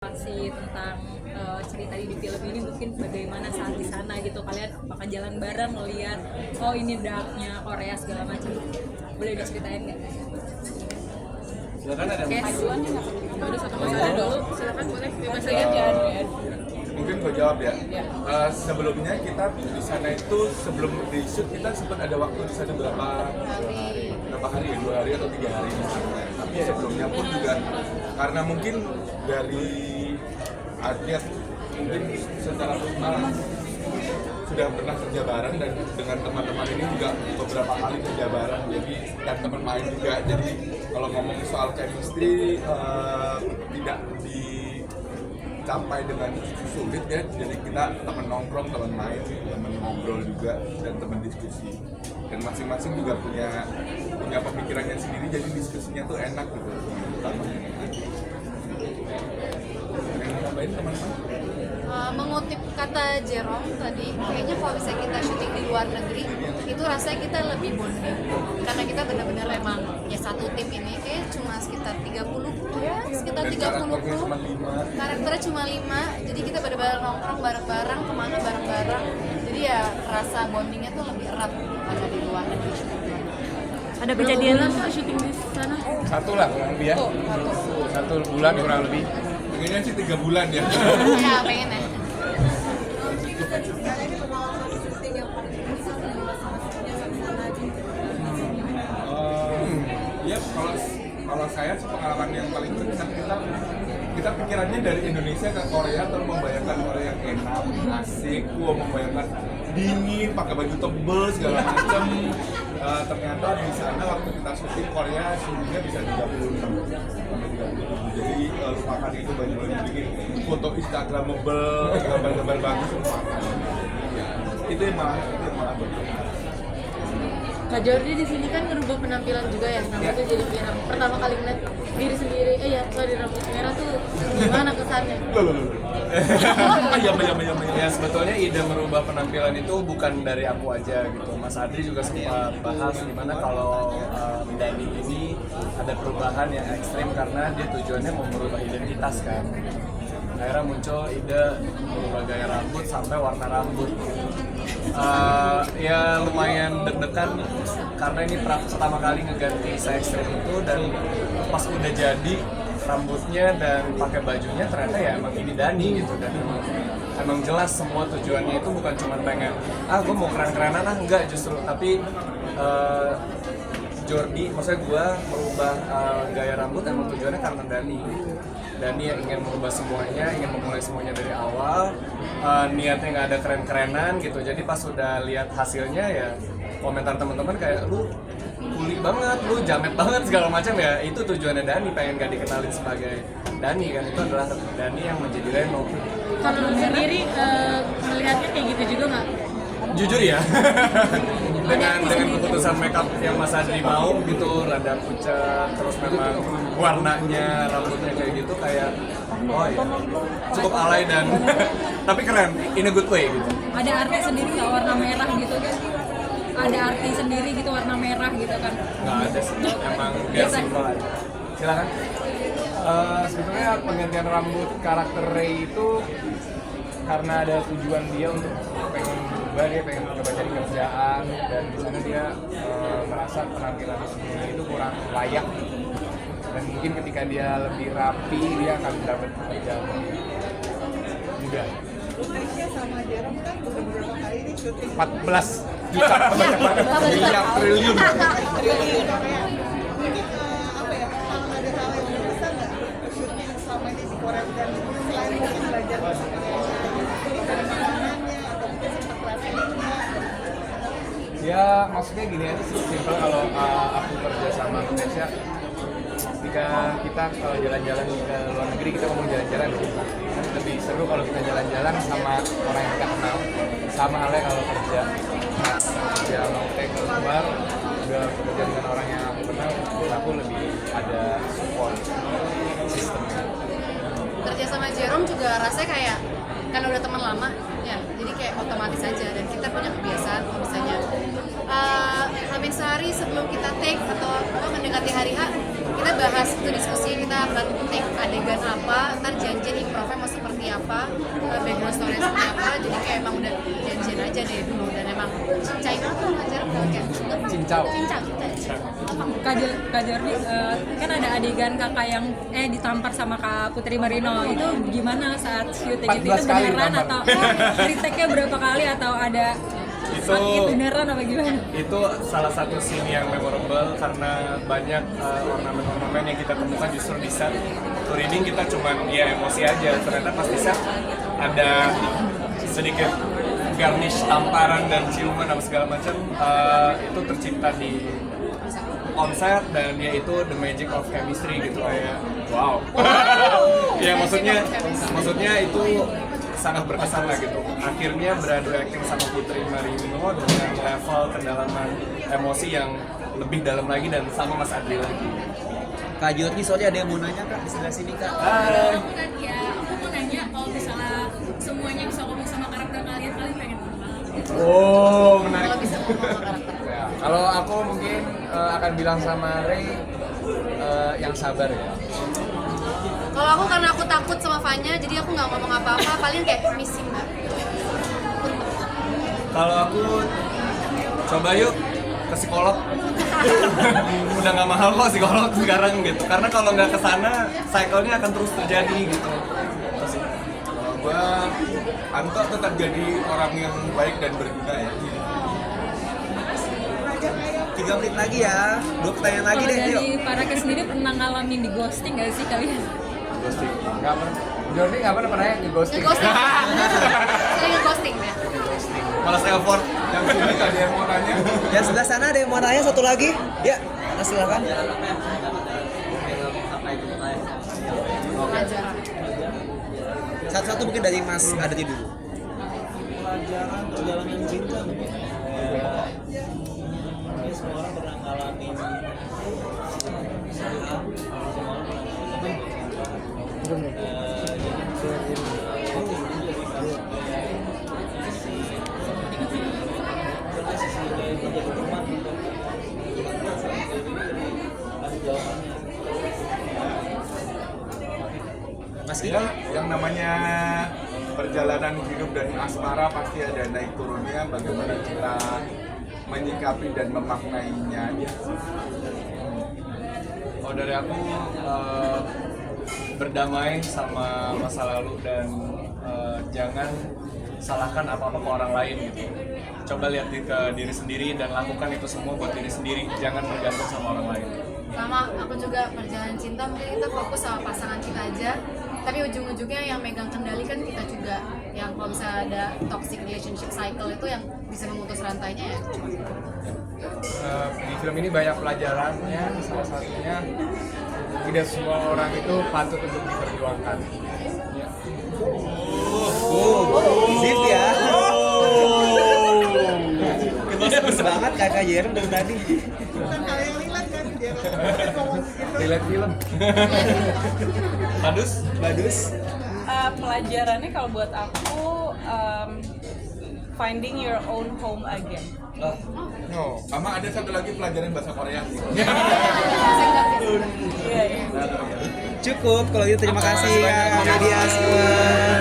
Masih tentang cerita di film ini mungkin bagaimana saat di sana gitu, kalian apakah jalan bareng ngeliat oh ini darknya Korea segala macam, boleh diceritain nggak? Silakan ada Paduannya nggak? Udah satu masalah dulu, silakan boleh bebas aja ya. mungkin gue jawab ya. Sebelumnya kita di sana itu sebelum di shoot kita sempat ada waktu di sana berapa hari ya, 2 hari atau 3 hari di sana. Tapi sebelumnya pun juga karena mungkin dari atlet mungkin secara personal sudah pernah kerja bareng dan dengan teman-teman ini juga beberapa kali kerja bareng, jadi dan teman main juga, jadi kalau ngomong soal chemistry tidak dicapai dengan sulit ya, jadi kita teman nongkrong, teman main, teman ngobrol juga dan teman diskusi, dan masing-masing juga punya pemikirannya sendiri, jadi diskusinya tuh enak gitu, utamanya. Yang nambahin teman-teman? Mengutip kata Jerome tadi, kayaknya kalau bisa kita syuting di luar negeri itu rasanya kita lebih bonding karena kita benar-benar emang ya satu tim ini kayak cuma sekitar 30 kru, karakternya cuma 5, jadi kita benar-benar nongkrong bareng-bareng, kemana bareng-bareng, jadi ya rasa bondingnya tuh lebih erat karena di luar negeri. Ada kejadian apa syuting di sana? Satu lah kurang lebih ya. Satu bulan kurang lebih. Pengennya sih 3 bulan ya. Ya pengen ya. Ya kalau saya sih pengalaman yang paling berkesan, kita pikirannya dari Indonesia ke Korea terus membayangkan Korea yang enak, asik, membayangkan dingin, pakai baju tebel segala macam. Ternyata di sana waktu kita syuting Korea suhunya bisa 36 sampai 37. Jadi lupakan itu baju-baju dingin, foto Instagramable, gambar-gambar bagus lupakan. Itu yang malah berkesan. Kak Jordi di sini kan ngerubah penampilan juga ya, rambutnya jadi pirang. Pertama kali ngeliat diri sendiri, di rambut merah tuh gimana kesannya? Ya sebetulnya ide merubah penampilan itu bukan dari aku aja gitu. Mas Adri juga sempat bahas gimana kalau Dani ini ada perubahan yang ekstrim karena dia tujuannya mau merubah identitas kan. Akhirnya muncul ide merubah gaya rambut sampai warna rambut. Ya lumayan deg-degan karena ini pertama kali ngeganti se ekstrim itu, dan pas udah jadi rambutnya dan pakai bajunya ternyata ya emang ini Dani gitu, dan emang jelas semua tujuannya itu bukan cuma pengen gue mau keren-kerenan, enggak, justru tapi Jordi, maksudnya gue merubah gaya rambut emang tujuannya karena Dani. Dani yang ingin merubah semuanya, ingin memulai semuanya dari awal, niatnya nggak ada keren-kerenan gitu. Jadi pas udah lihat hasilnya ya komentar teman-teman kayak lu kuli banget, lu jamet banget segala macam ya. Itu tujuannya Dani, pengen gak dikenalin sebagai Dani kan, itu adalah Dani yang menjadi Reno. Kalau lu sendiri melihatnya kayak gitu juga nggak? Jujur ya, dengan keputusan makeup yang Mas Adri mau gitu, rada pucat, terus memang warnanya rambutnya kayak gitu, kayak oh ya cukup alay dan tapi keren, in a good way gitu. Ada arti sendiri nggak warna merah gitu kan? Ada arti sendiri gitu warna merah gitu kan? Nggak ada sih, emang biar simpel aja. Silakan. Sebetulnya penggantian rambut karakter Ray itu karena ada tujuan dia untuk pengen berubah, dia pengen coba cari kerjaan, dan di sana dia merasa penampilan sebelumnya itu kurang layak, dan mungkin ketika dia lebih rapi dia akan dapat pekerjaan mudah. Sama Jerome kan beberapa kali ini syuting 14 juta miliar triliun. mungkin apa ya, kalau ada hal yang berkesan nggak syuting selama ini di Korea, dan selain mungkin belajar dari makanannya atau mungkin sempat travelingnya? Ya maksudnya gini aja sih, simpel kalau aku kerja sama Indonesia, ketika kita kalau jalan-jalan ke luar negeri, kita ngomong jalan-jalan kan lebih seru kalau kita jalan-jalan sama orang yang kita kenal, sama halnya kalau kerja mau take keluar udah bekerja dengan orang yang aku kenal, menurut aku lebih ada support system. Kerja sama Jerome juga rasanya kayak kan udah teman lama ya, jadi kayak otomatis aja, dan kita punya kebiasaan kalau misalnya hamin sehari sebelum kita take atau mendekati hari H kita bahas itu diskusi, kita akan take adegan apa, ntar janjian improvnya mau seperti apa, background story seperti apa, jadi kayak emang udah janjian aja dari dulu dan emang cincai banget ngajar kayak Cincau. cincau. Kak Jordi, kan ada adegan kakak yang ditampar sama Kak Putri Marino, itu gimana saat syuting itu 14 kali beneran ditampar. atau retake-nya berapa kali atau ada sakit beneran apa gimana? Itu salah satu scene yang memorable karena banyak ornamen-ornamen yang kita temukan justru di set. Waktu reading kita cuman ya emosi aja, ternyata pas di set ada sedikit garnish tamparan dan ciuman dan segala macam. Itu tercipta di konser dan yaitu the magic of chemistry gitu, kayak wow. Ya maksudnya itu sangat berkesan lah gitu. Akhirnya beradu acting sama Putri Marino dengan level kedalaman emosi yang lebih dalam lagi dan sama Mas Adri lagi. Kak Jordi, soalnya ada yang mau nanya Kak di sebelah sini Kak. Aku mau nanya kalau misalnya semuanya bisa ngomong sama karakter kalian pengen Oh, menarik. Kalau bisa ngomong sama karakter. Ya, kalau aku mungkin akan bilang sama Ray yang sabar ya. Kalau aku karena aku takut sama Fanya, jadi aku nggak ngomong apa-apa, paling kayak missing mbak. Kalau aku coba yuk ke psikolog. Udah nggak mahal kok psikolog sekarang gitu. Karena kalau nggak kesana, cycle-nya akan terus terjadi gitu. Kalau gue, Anto tetap jadi orang yang baik dan berguna ya. 3 menit lagi ya. 2 pertanyaan lagi Kalau deh, yuk. dari Parake sendiri pernah ngalamin di ghosting gak sih kalian? Ghosting. Nggak pernah. Jordi nggak pernah ya nge-ghosting. Nge-ghosting. Sering nge-ghosting ya. Malas telepon. Yang sini ada yang mau nanya? Yang sebelah sana ada yang mau nanya satu lagi? Ya, nah, silakan. Pengajaran. Satu-satu mungkin dari Mas Adri dulu. Pelajaran perjalanan cinta mungkin kayak semua orang pernah ngalamin kesalahan, semua orang pernah ngalamin Mas Ya, yang namanya perjalanan hidup dan asmara pasti ada naik turunnya, bagaimana kita menyikapi dan memaknainya. Oh, dari aku berdamai sama masa lalu dan jangan salahkan apa-apa ke orang lain gitu. Coba lihat ke diri sendiri dan lakukan itu semua buat diri sendiri, jangan bergantung sama orang lain. Sama aku juga perjalanan cinta, mungkin kita fokus sama pasangan kita aja, tapi ujung-ujungnya yang megang kendali kan kita juga. Yang kalau misalnya ada toxic relationship cycle itu yang bisa memutus rantainya ya cuma kita. Di film ini banyak pelajarannya, salah satunya tidak semua orang itu patut untuk diperjuangkan. Sip ya. Bagus banget Kakak Jerem dari tadi. Bukan hal yang lilat kan dia ngomong gitu. Relate film. Badus. Pelajarannya kalau buat aku finding your own home again. No, sama ada satu lagi pelajaran bahasa Korea. Iya. Cukup kalau gitu, terima kasih ya media semua.